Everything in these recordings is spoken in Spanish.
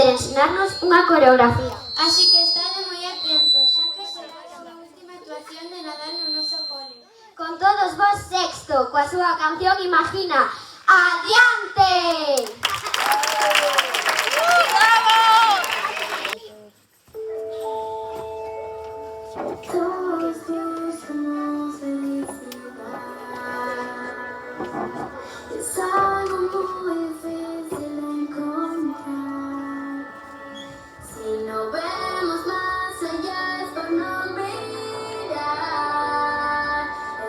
poder ensinarnos unha coreografía. Así que estade moi atentos, xa que será a súa última actuación de Nadal no noso cole. Con todos vos, Sexto, coa súa canción Imagina. Adiante! Todos buscamos felicidad. Es algo muy difícil de encontrar. Si no vemos más allá es por no mirar.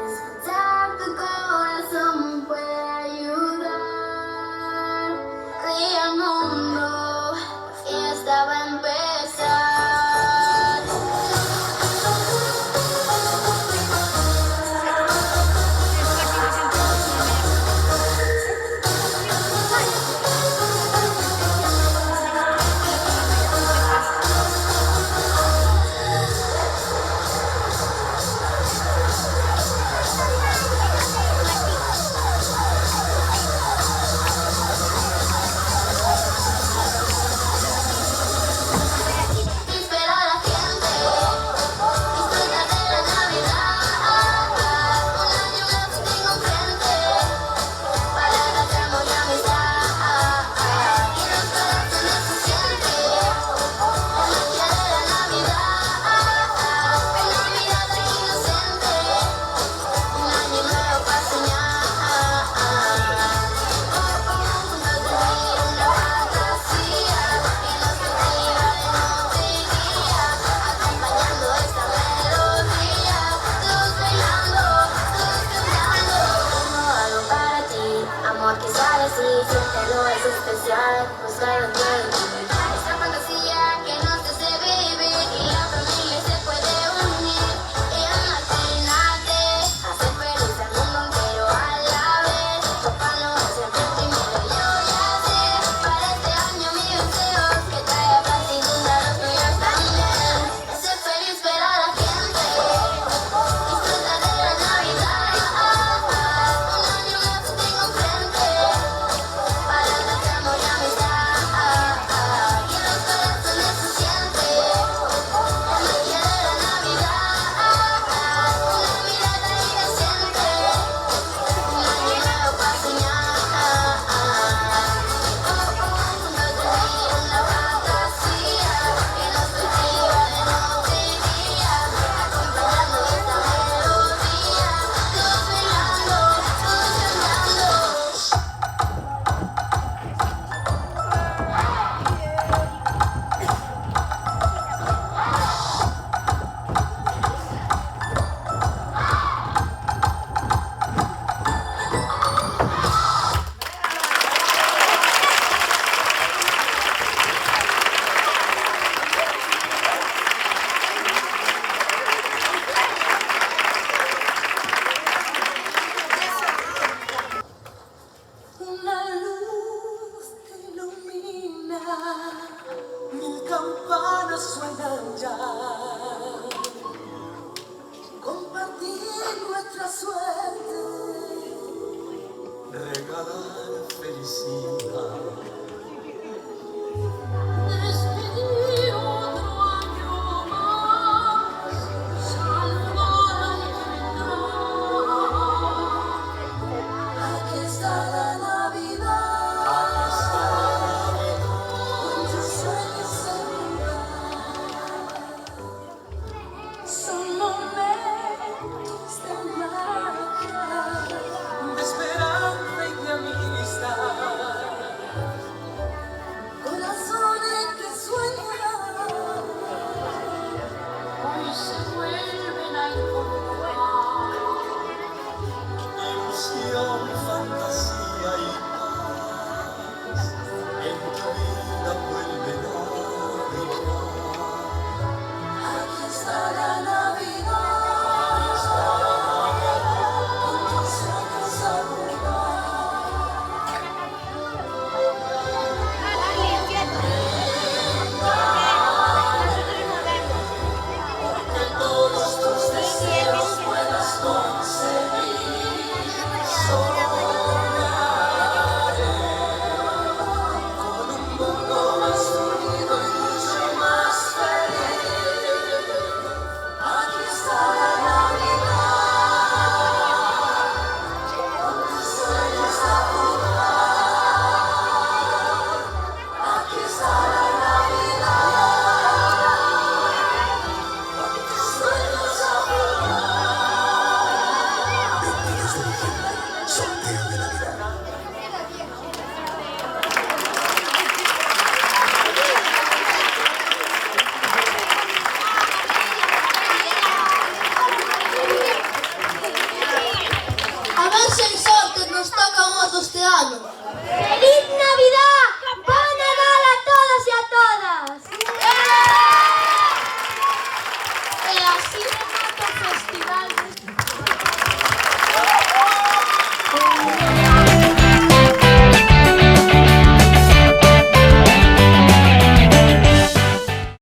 Escuchar tu corazón puede ayudar. Y el mundo ya estaba a empezar. la Cinemato Festival